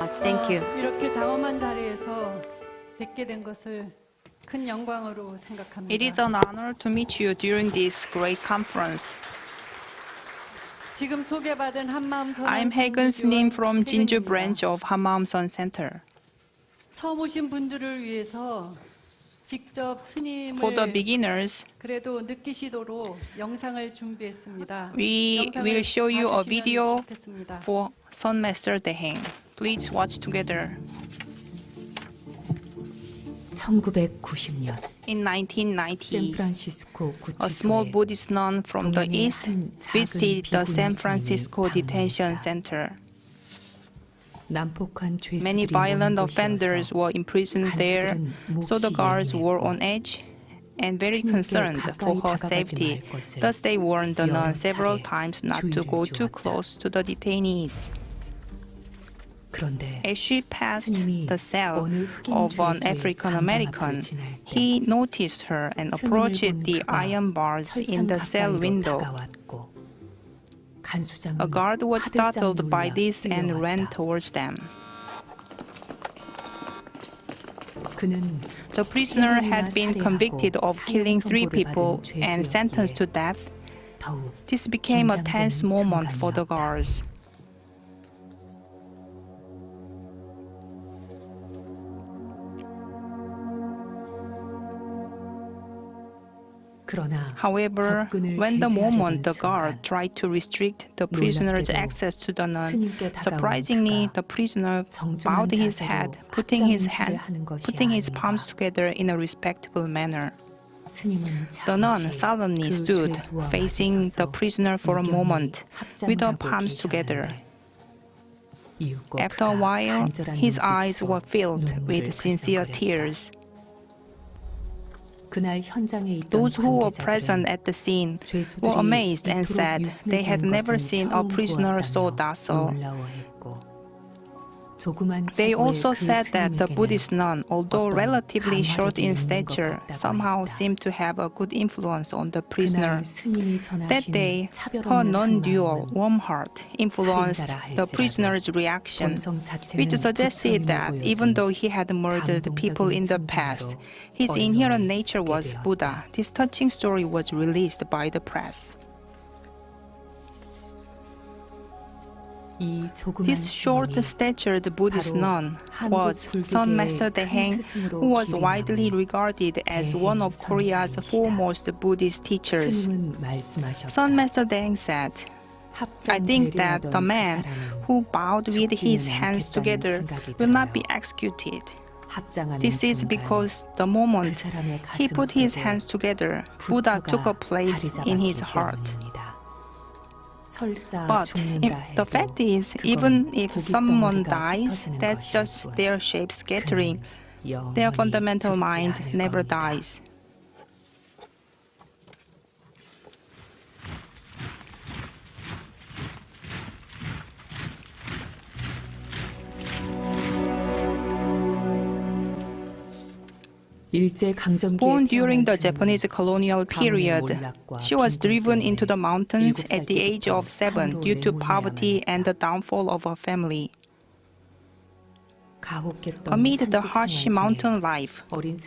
us. Thank you. 이렇게 장엄한 자리에서 뵙게 된 것을 큰 영광으로 생각합니다. It is an honor to meet you during this great conference. 지금 소개받은 한마음 선원 I'm Haegun Snim from Jinju 혜근입니다. branch of Hammaumson Center. 처음 오신 분들을 위해서 직접 For the 스님을 beginners, 그래도 느끼시도록 영상을 준비했습니다. we 영상을 will show you a 봐주시면 video 좋겠습니다. for Son Master Deheng. Please watch together. 1990년 In 1990, 샌프란시스코 a small 구치소에 Buddhist nun from the 동양의 east 한 작은 visited the 비구니 San 스님이 Francisco Detention 방문했다. Center. 난폭한 Many 죄수들이 violent 모인 offenders 곳이어서 were imprisoned there, so the guards were on edge and very concerned for her safety. Thus, they warned the nun several times not to go too close to the detainees. 그런데 As she passed 스님이 the cell 어느 흑인 of an 죄수의 African 감방 American, 앞을 지날 때 he noticed her and 스님을 approached 본 the 그가 iron bars in 철창 the cell 가까이로 window. 다가왔고 간수장은 A guard was 화들짝 startled by 놀라 this and ran 뛰어왔다. towards them. 그는 The prisoner 세 had been 명이나 convicted of 살해하고 killing 3 사형 people 선고를 받은 and sentenced to 죄수였기에 death. 더욱 This became a 긴장되는 tense moment for the 순간이었다. guards. 그러나 However, 접근을 when the moment the 제지하려던 guard 순간 tried to restrict the prisoner's 놀랍게도 access to the nun, 스님께 다가온 surprisingly, 그가 the prisoner 정중한 bowed his 자세로 head, putting his 합장 인사를 하는 것이 putting his 아닌가. palms together in a respectful manner. 스님은 The nun 잠시 solemnly 그 stood, 죄수와 facing the 마주서서 prisoner for a 유경히 moment, with her 합장을 하고 palms together. 계셨는데 이윽고 After a 그가 while, 간절한 his eyes 눈빛으로 were filled with 눈물을 sincere 글썽거렸다. tears. 그날 현장에 있던 Those who were 관계자들은 present at the scene 죄수들이 were amazed and 이토록 said they had 유순해지는 never 것은 seen a 처음 prisoner so 보았다며 docile. 놀라워했고 조그만 They 체구의 also 그 said that the 스님에게는 Buddhist nun, although 어떤 relatively short in 감화력이 있는 것 stature, 같다고 somehow 했다. seemed to have a good influence on the prisoner. 그날 스님이 That 전하신 day, 차별 her 없는 non-dual, 한마음은 warm heart influenced 살인자라 the 할지라도 prisoner's reaction, 본성 자체는 which suggested 부처님을 that even 보여준 though he had murdered people in the past, his inherent nature was Buddha. This touching story was released by the press. 이 조그만 This short-statured Buddhist nun was Son Master Deheng, who was widely regarded as one of Korea's foremost Buddhist teachers. 스님은 말씀하셨다. Son Master Deheng said, I think that the man who bowed with his hands together will not be executed. This is because the moment he put his hands together, Buddha took a place in his heart. But the fact is, even if someone dies, that's just their shape scattering. Their fundamental mind never dies. Born during the Japanese colonial period, she was driven into the mountains at the age of 7 due to poverty and the downfall of her family. Amid the harsh mountain life,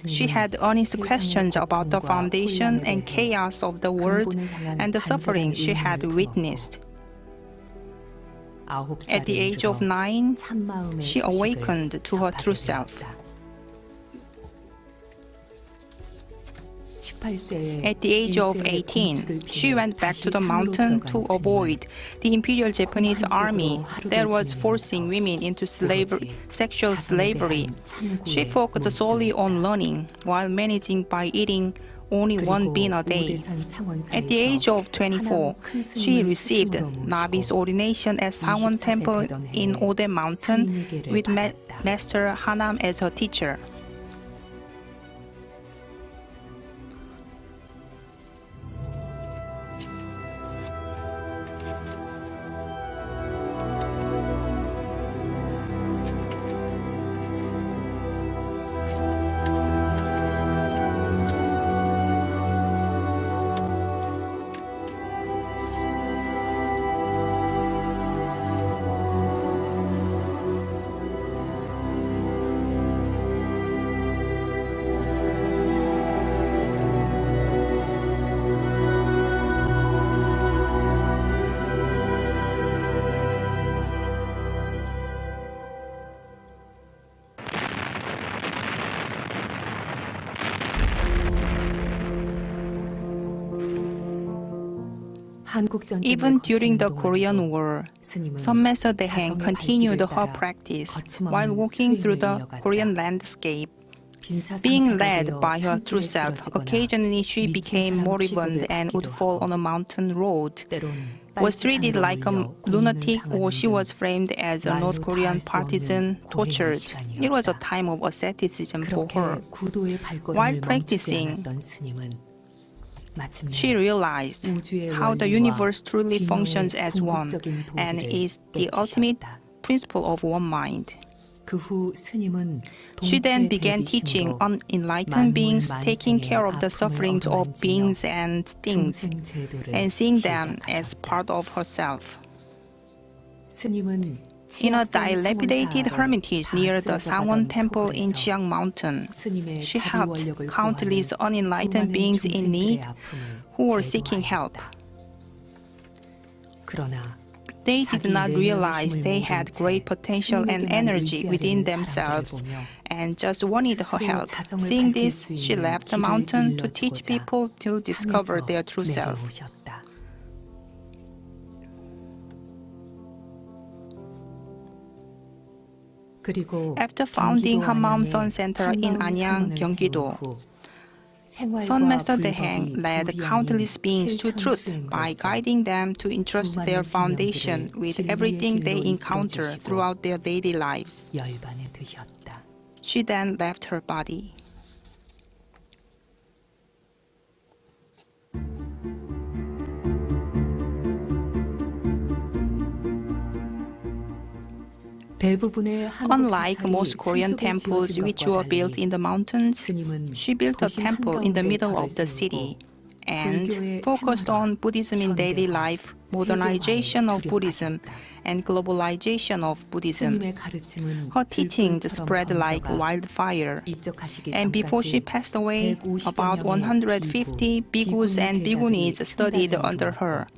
she had earnest questions about the foundation and chaos of the world and the suffering she had witnessed. At the age of 9, she awakened to her true self. At the age of 18, she went back to the mountain to avoid the Imperial Japanese army that was forcing women into sexual slavery. She focused solely on learning while managing by eating only one bean a day. At the age of 24, she received novice ordination at Sangwon Temple in Ode Mountain with Master Hanam as her teacher. Even during the Korean War, Sonmaester Daeheng continued her practice while walking through the Korean landscape. Being led by her true self, occasionally she became moribund and would fall on a mountain road, was treated like a lunatic, or she was framed as a North Korean partisan, tortured. It was a time of asceticism for her. While practicing, she realized how the universe truly functions as one and is the ultimate principle of one mind. She then began teaching unenlightened beings, taking care of the sufferings of beings and things, and seeing them as part of herself. In a dilapidated hermitage near the Sangwon Temple in Chiang Mountain, she helped countless unenlightened beings in need who were seeking help. They did not realize they had great potential and energy within themselves and just wanted her help. Seeing this, she left the mountain to teach people to discover their true self. After founding Hammaum Sun Center in Anyang, Gyeonggi-do, Sonmaester Daeheng led countless beings to truth by guiding them to entrust their foundation with everything they encounter throughout their daily lives. She then left her body. Unlike most Korean temples which were built in the mountains, she built a temple in the middle of the city and focused on Buddhism in daily life, modernization of Buddhism, and globalization of Buddhism. Her teachings spread like wildfire, and before she passed away, about 150 bhikkhus and bhikkhunis studied under her.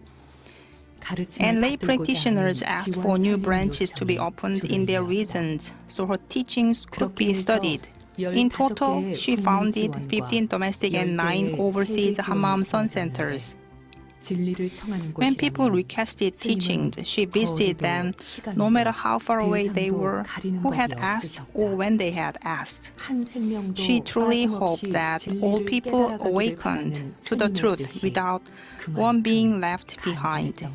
And lay practitioners asked for new branches to be opened in their regions so her teachings could be studied. In total, she founded 15 domestic and 9 overseas Hammaum Sun Centers. When people requested teachings, she visited them no matter how far away they were, who had asked, or when they had asked. She truly hoped that all people awakened to the truth without one being left behind.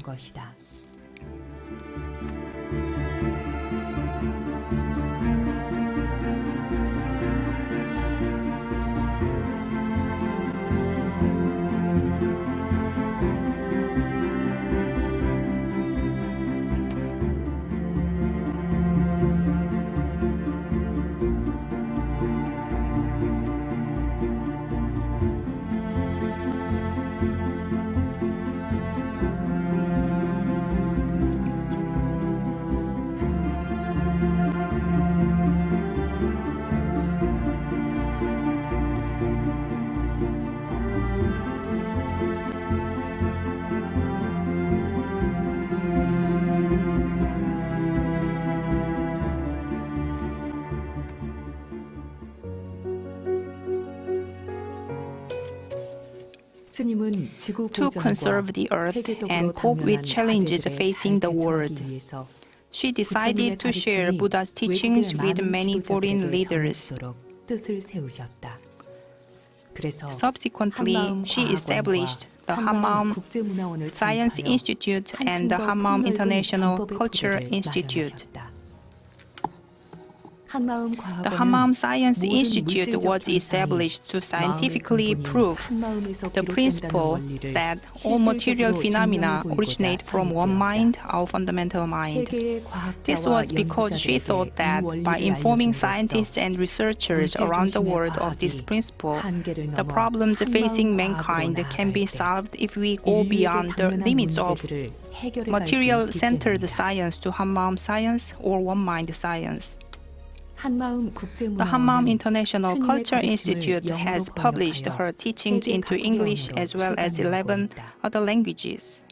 To conserve the earth and cope with challenges facing the world, she decided to share Buddha's teachings with many foreign leaders. Subsequently, she established the Hammaum Science Institute and the Hammaum International Culture Institute. The Hammaum Science Institute was established to scientifically prove the principle that all material phenomena originate from one mind, our fundamental mind. This was because she thought that by informing scientists and researchers around the world of this principle, the problems facing mankind can be solved if we go beyond the limits of material-centered science to Hammaum science or one-mind science. The Hammaum International Culture Institute has published her teachings into English as well as 11 other languages.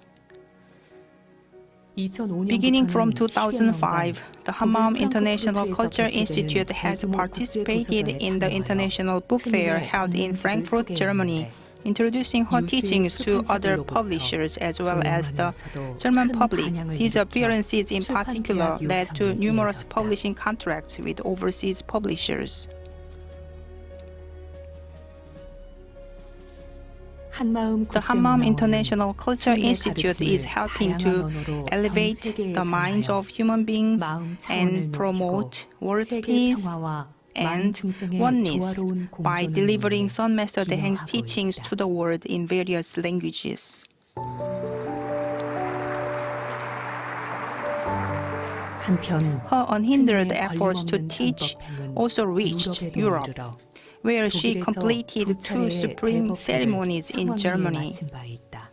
Beginning from 2005, the Hammaum International Culture Institute has participated in the International Book Fair held in Frankfurt, Germany, introducing her 유수의 teachings to other 출판사들로부터 publishers as well as the 조용하면서도 German 큰 public. 반향을 These 일으켜 appearances in 출판 particular 계약 led to 요청이 numerous 이어졌다. publishing contracts with overseas publishers. 한마음 The Hammam 국제문화원은 International Culture 스님의 Institute is 가르침을 helping 다양한 to 언어로 전 elevate 세계에 the minds 전하여 of human beings 마음 차원을 and 높이고 promote world 세계 peace 평화와 and 만중생의 oneness 조화로운 by 공존을 delivering 위해 Son Master Deheng's 기여하고 teachings 있다. to the world in various languages. 한편 Her unhindered 스님의 efforts to 걸림없는 teach 전법행은 also reached 유럽에도 Europe, 이르러 where she 독일에서 completed 두 two 차례의 supreme 대법회를 ceremonies in 성황리에 Germany. 마친 바 있다.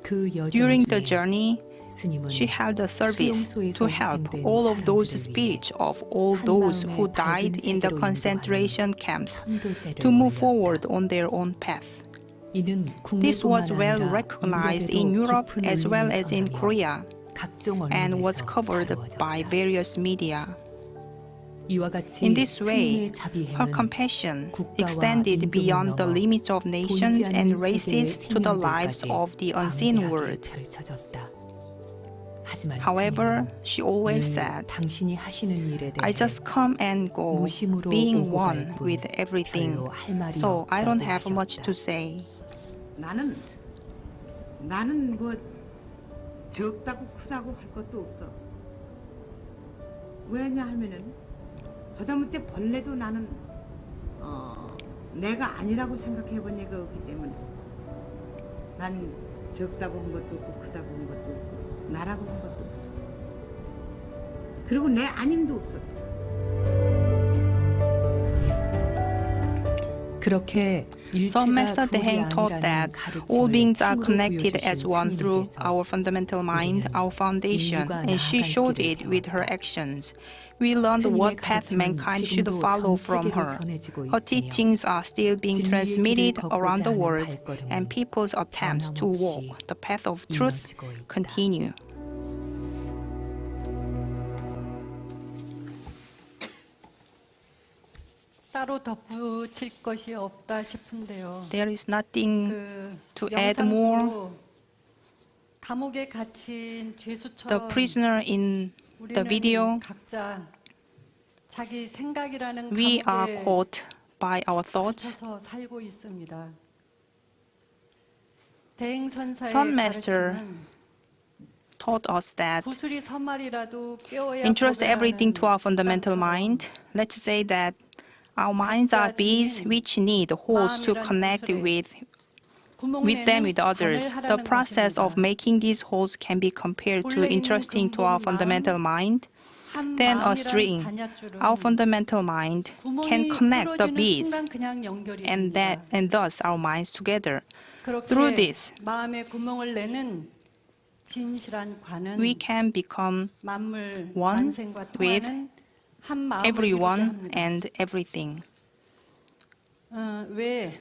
그 여정 During the 중에 journey, 스님은 she held a service 수용소에서 to help 희생된 all of those 사람들을 spirits 위해 of all those 한 who 마음의 died 밝은 in the 세계로 concentration 인도하는 camps 선도제를 to move 올렸다. forward on their own path. 이는 This was 국내뿐만 well 아니라 recognized 유럽에도 in Europe 깊은 as well 울림을 as in 전하며 Korea 각종 and was 언론에서 covered by 다루어졌다. various media. 이와 같이 In this way, 스님의 자비행은 her compassion 국가와 extended 인종을 beyond the 넘어 limits of nations 보이지 and 않는 races 세계의 to the lives 생명들까지 of the unseen 광대하게 world. 펼쳐졌다. 하지만 However, 스님은 she always 늘 said, 당신이 하시는 일에 대해 I just come and go, 무심으로 being 오고 one 갈 뿐 with everything, 별로 할 말이 so I don't 없다고 have much to 하셨다. say. 나는 뭐 적다고 크다고 할 것도 없어. 왜냐하면은 하다못해 벌레도 나는 내가 아니라고 생각해 본 얘가 없기 때문에 난 적다고 한 것도 없고 크다고 한 것도 없고 나라고 한 것도 없어. 그리고 내 아님도 없어. 그렇게 Son 일체가 Master 둘이 Deheng taught 아니라는 that all 가르침을 beings are 힘으로 connected as 보여주신 one through 스님에게서 our fundamental mind, 우리는 our foundation, 인류가 and she 나아갈 showed 길을 it with her 배웠다. actions. We learned 스님의 what path 가르침은 mankind should 지금도 follow 전 from 세계로 her. 전해지고 Her 있으며 teachings are still being 진리의 transmitted 길을 around the 걷고자 하는 world, 발걸음은 and people's attempts to walk 변함없이 the path of truth 이어지고 있다. continue. 따로 덧붙일 것이 없다 싶은데요. There is nothing 그 to add 영상 more. 속 감옥에 갇힌 The 죄수처럼 prisoner in the 우리는 video, 각자 자기 생각이라는 we are 감옥에 caught by our thoughts. 갇혀서 살고 있습니다. 대행선사의 Son Master 가르침은 Taught us that 구슬이 선말이라도 깨워야 entrust everything to our fundamental 땅처럼 mind. Let's say that our minds are bees which need holes to connect with them with others. The process of making these holes can be compared to entrusting to our fundamental mind. Then a string, our fundamental mind, can connect the bees and thus our minds together. Through this, 마음의 구멍을 내는 진실한 관은 we can become 만물 one 만생과 with 통하는 한 마음을 이루게 everyone 합니다. and everything. 왜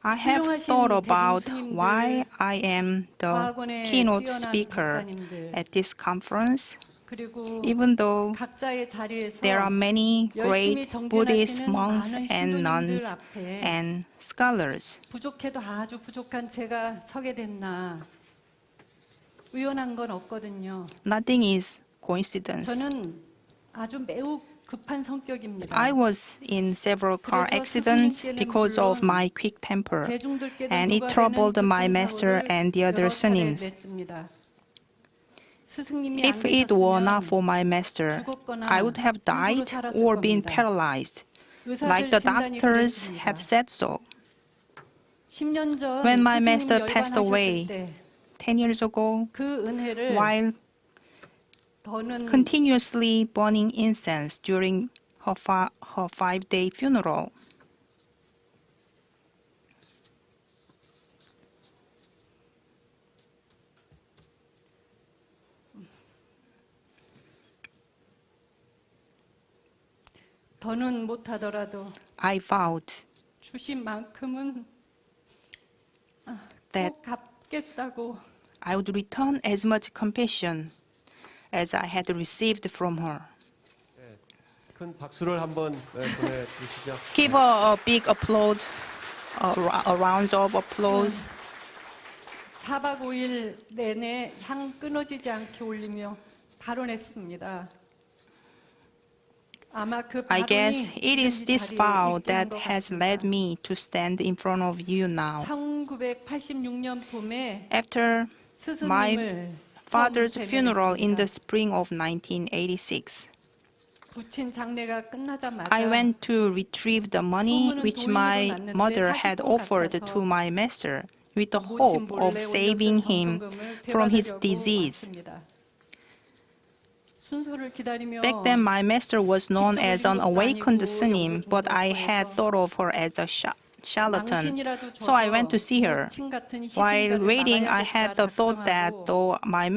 I have 훌륭하신 thought about 대중 why I am the 과학원에 keynote 뛰어난 speaker 박사님들, at this conference, 그리고 even though 각자의 자리에서 there are many 열심히 great Buddhist 정진하시는 monks 많은 and 신도님들 nuns 앞에 and scholars. 부족해도 아주 부족한 제가 서게 됐나 우연한 건 없거든요. Nothing is coincidence. 저는 아주 매우 급한 성격입니다. I was in several car 그래서 accidents 스승님께는 because of 물론 my quick temper, 대중들께도 and it 누가 troubled 되는 my master 교통사고를 and the other 여러 차례 senims. 냈습니다. 스승님이 안 If it were not for 계셨으면 my master, 죽었거나 I would have 일부러 died 살았을 or been 겁니다. paralyzed, 의사들 like the 진단이 doctors 그랬습니다. had said so. 10년 전 When my 스승님이 master passed 열반하셨을 away 때 10 years ago, 그 은혜를 while 더는 continuously burning incense during her 5-day funeral, 더는 못하더라도 I vowed 주신 만큼은 that 꼭 갚겠다고 I would return as much compassion as I had received from her. 큰 박수를 한번 보내주시죠. Give a big applaud, a round of applause. 4박 5일 내내 향 끊어지지 않게 올리며 발언했습니다. 아마 그 I guess 발언이 it is 지금 이 this 자리에 vow 이끄는 that 것 has 같습니다. led me to stand in front of you now. 1986년 봄에 After my 스승님을 father's 처음 funeral in the 대면했습니다. spring of 1986, 부친 장례가 끝나자마자 I went to retrieve the money which my mother had offered to my master with the 모친 hope of 몰래 saving 올려둔 him 정성금을 from his 되받으려고 disease. 왔습니다. 순서를 기다리며 Back then, my master was known 직접 as an 올린 것도 awakened 아니고 snim, but I had 해서 thought of her as a charlatan. 망신이라도 So I 줘서 went to see her. 모친 같은 While 희생자를 waiting, I had the thought that 작정하고 though my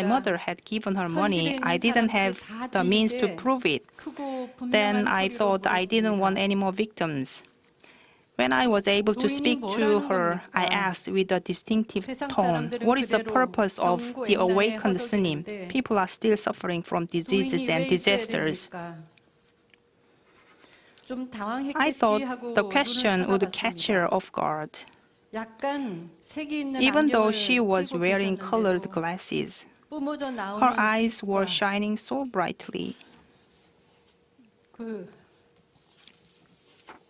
mother had given her money, I didn't have the means to prove it. 크고 Then 분명한 I 소리로 thought I didn't want 물었습니다. any more victims. When I was able to speak to her, I asked with a distinctive tone, what is the purpose of the awakened snim? People are still suffering from diseases 도인이 and 왜 있어야 disasters. 됩니까? 좀 I 당황했겠지 thought 하고 the 눈을 question would catch her 쳐다봤습니다. off guard. 약간 색이 있는 Even though 안경을 she was 끼고 wearing colored 계셨는데도 glasses, 뿜어져 나오는 her eyes were 빛과 shining so brightly. 그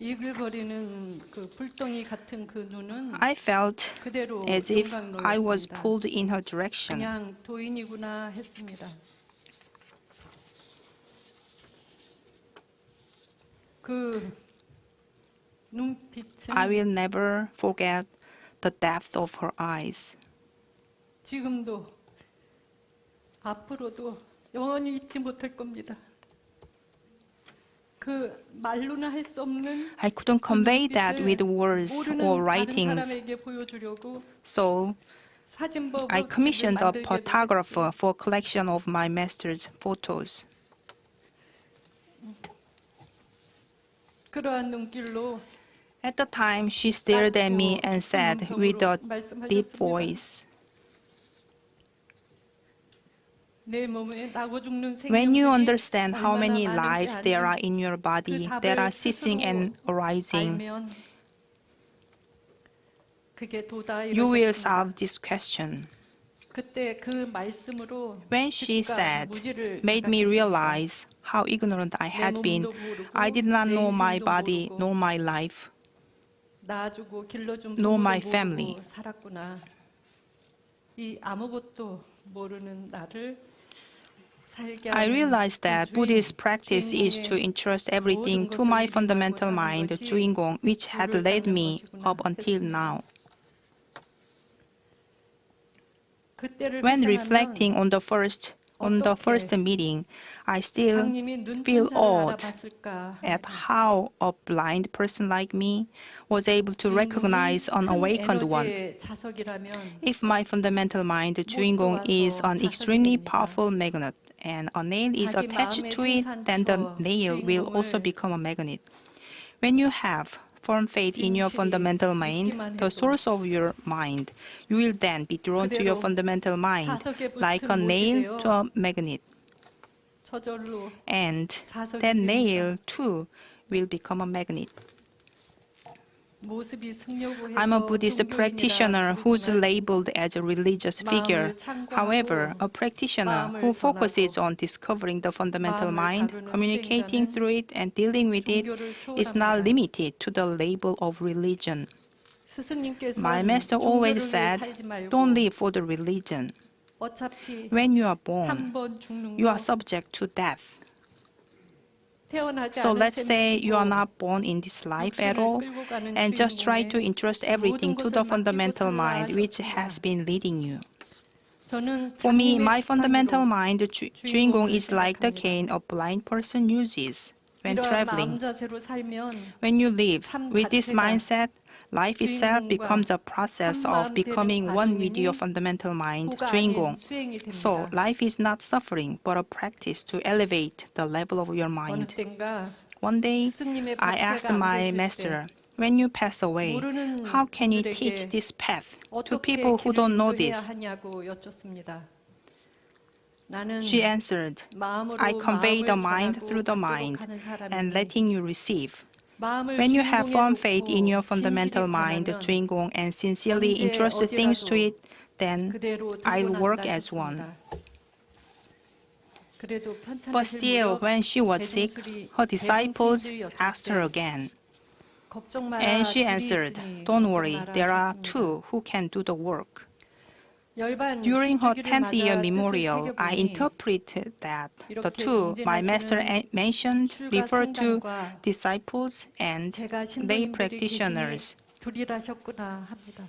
이글거리는 그 불덩이 같은 그 눈은 I felt 그대로 as if I was 용광로였습니다. pulled in her direction. 그냥 도인이구나 했습니다. 그 눈빛은 I will never forget the depth of her eyes. 지금도 앞으로도 영원히 잊지 못할 겁니다. 그 말로는 할 수 없는 I couldn't convey that with words 모르는 or 다른 writings, 사람에게 보여주려고 so 사진법을 I commissioned a 만들게 photographer for a collection of my master's photos. 그러한 눈길로 At the time, she stared at me and said with a deep voice, 내 몸에 나고 죽는 when you 생명들이 understand how 얼마나 many 많은지 lives there are in your 그 body that 답을 are ceasing and 스스로 arising, 알면 그게 도다 you will 이러셨습니다. solve this question. 그때 그 말씀으로 When she 즉각 said, 무지를 made me 자각했습니다. realize how ignorant I had been. I did not know my body nor my life. 낳아주고 길러준 nor 부모도 my 모르고 family. 살았구나. 이 아무것도 모르는 나를 살게 I 하는 realized 그 that 주인, Buddhist practice is to 주인공의 entrust everything 모든 to my 것을 fundamental 이루고 사는 mind, 것이 주인공, which had 불을 led 닦는 me 것이구나 up until 했습니다. now. 그때를 When 회상하면 reflecting on the first meeting, I still 장님이 feel 눈동자를 awed 알아봤을까 at how a blind person like me was able to recognize an awakened one. 에너지의 자석이라면 If my fundamental mind, 주인공, is an extremely powerful magnet and a nail is attached to it, then the nail will also become a magnet. When you have firm faith in your fundamental mind, the source of your mind, you will then be drawn to your fundamental mind like a nail to a magnet. 저절로 And that nail too will become a magnet. 모습이 승려고 I'm a 해서 Buddhist 종교인이라 practitioner who's 부르지만 labeled as a religious figure. However, a practitioner who focuses on discovering the fundamental mind, communicating through it, and dealing with it is not limited to the label of religion. 스승님께서는 My master always 종교를 위해 said, 살지 말고 don't live for the religion. 어차피 When you are born, 한 번 죽는 you are 거 subject to death. 태어나지 So 않은 let's say you are 셈치고 not born in this life at 육신을 all, 끌고 가는 and just try to 주인공의 entrust everything to the 모든 것을 fundamental 맡기고 mind which 살라 has been leading you. 저는 For me, 장님의 my fundamental 지팡이로 mind, 주인공, is like the cane a blind person uses when 이러한 traveling. 마음 자세로 살면 When you live 삶 with this 자체가 mindset, life itself 주인공과 becomes a process 한 of 마음 becoming 되는 one with your 과정이니 fundamental mind, 도가 주인공. 아닌 수행이 So, 됩니다. life is not suffering, but a practice to elevate the level of your 어느 mind. 땐가 One day, 스승님의 I asked 박제가 안 my 되실 master, when you pass away, 모르는 how can you 분들에게 teach this path to 어떻게 people who 길을 don't know 인도해야 this? 하냐고 여쭙습니다. 나는 She answered, 마음으로 I convey the 마음을 mind 전하고 through the 받도록 mind 하는 and 사람이니 letting you receive. 마음을 When you have 주인공에 firm faith in your 놓고 fundamental 진실이 mind, 변하면 주인공, and sincerely 언제 entrust things to 어디라도 it, then 그대로 I'll 들고 work 난다 as one. 싶습니다. 그래도 But 편찮으실 still, 무렵 when she was sick, her disciples asked her again. 걱정 마라 And she 둘이 answered, 있으니 Don't 걱정 worry, 마라 there are 하셨습니다. two who can do the work. 열반 During her 10주기를 10th year 맞아 뜻을 memorial, I 새겨보니 interpreted that the 이렇게 two my master 정진하시는 mentioned 출가 refer to 승단과 disciples and 제가 lay 신부님들이 계시니 practitioners. 둘이라셨구나 합니다.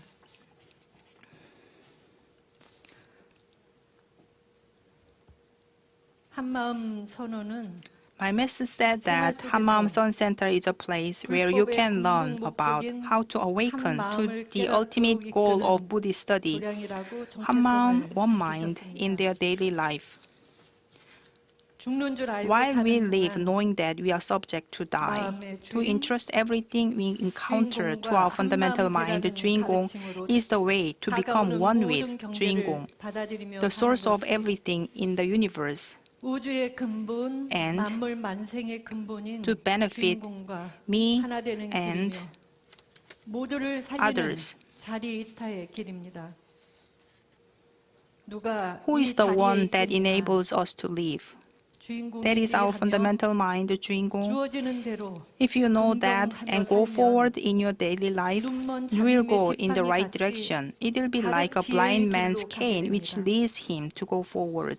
한마음 선언은 My master said that Hammam Sun Center is a place where you can learn about how to awaken to the ultimate goal of Buddhist study, 도량이라고 Hammam, 정체성을 one mind, in 주셨습니다. their daily life. 죽는 줄 알고 While we 사는 live 동안 knowing that we are subject to die, to entrust everything we encounter to our fundamental mind, 주인공, is the way to become one with 주인공, the source of everything in the universe, 우주의 근본, and 만물 만생의 근본인 to benefit 주인공과 me 하나 되는 and 길이며 모두를 살리는 others. 자리이타의 길입니다. 누가 Who 이 is the 자리에 one that 있겠느냐? enables us to live? 주인공이지 That is our 하며 fundamental mind, 주인공. 주어지는 대로 If you know that and go forward in your daily life, you will go in the right direction. It will be like a blind man's cane which leads him to go forward.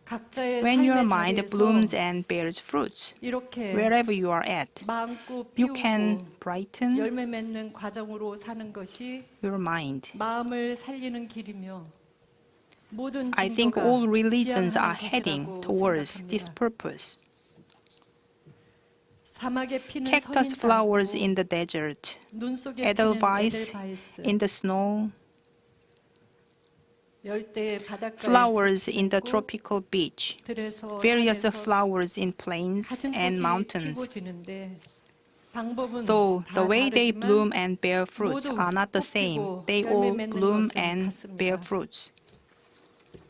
각자의 When your 삶의 mind 자리에서 blooms and bears fruits, 이렇게 wherever you are at, 마음고 you 피우고 can brighten 열매 맺는 과정으로 사는 것이 your mind. 마음을 살리는 길이며 모든 I think 종교가 all religions are 지향하는 heading 것이라고 towards this 생각합니다. purpose. 사막에 피는 Cactus flowers in the desert, 눈 속에 edelweiss 피는 에델바이스, in the snow, 열대 바닷가에 flowers in the 있고 tropical beach, 들에서 various 산에서 flowers in plains 같은 and 꽃이 mountains. 피고 지는데 방법은 Though 다 the way they 다르지만 bloom and bear fruits 모두 are not the 꽃 same, 피고 they 열매 all 맺는 bloom 것은 and 같습니다. bear fruits.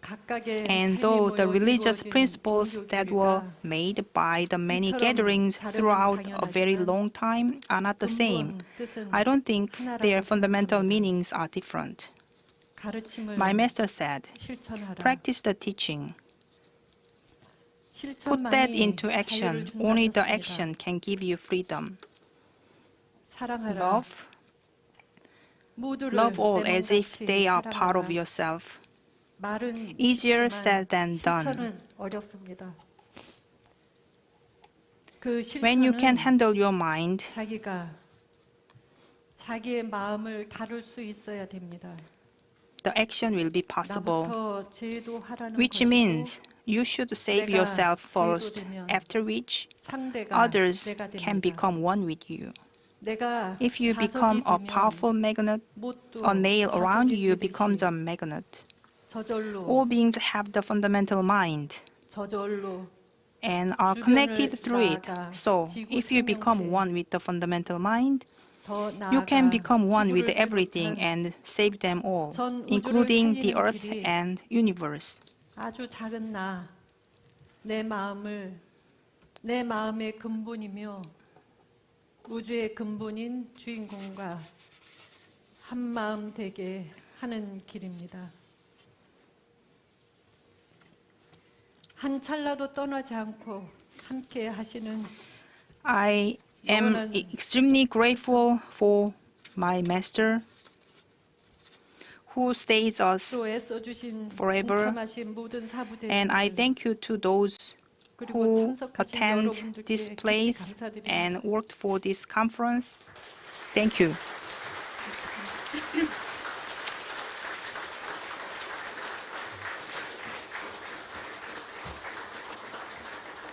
각각의 And 삶이 though the 모여 religious 이루어진 principles 종교 that were 교리가 made by the many 이처럼 gatherings 다름은 throughout a very 당연하지만 long time are not the same, 근본 뜻은 I don't think 하나라고 their fundamental 생각합니다. meanings are different. 가르침을 My master said, 실천하라. practice the teaching. Put 실천만이 that into 자유를 action. 준다 Only the 하셨습니다. action can give you freedom. 사랑하라. Love 모두를 all 내 as if 몸같이 they are part of 사랑하라. yourself. 말은 Easier 쉽지만 said than done. 실천은 어렵습니다. 그 When you can 실천은 handle your mind, 자기가 자기의 마음을 다룰 수 있어야 됩니다. the action will be possible, 나부터 제도하라는 which 것이고 means you should save 내가 yourself first, 제도되면 after which 상대가 others 내가 can 됩니다. become one with you. 내가 If you 자석이 become a 되면 powerful magnet, 못도 a nail around 자석이 you 되듯이 becomes a magnet. 저절로 All beings have the fundamental mind 저절로 and are connected through it. So, if you become one with the fundamental mind, 더 you can 나아가 become one with 지구를 everything 비롯한 and save them all, 전 우주를 including the 살리는 earth 길이 and universe. 아주 작은 나, 내 마음을 내 마음의 근본이며 우주의 근본인 주인공과 한 마음 되게 하는 길입니다. 한 찰나도 떠나지 않고 함께 하시는 I am extremely grateful for my master who stays us, 또 애써주신 forever. 동참하신 모든 and I 사부대들 thank you to those 그리고 who 참석하신 attend 여러분들께 this 깊이 place 감사드립니다. and worked for this conference. Thank you.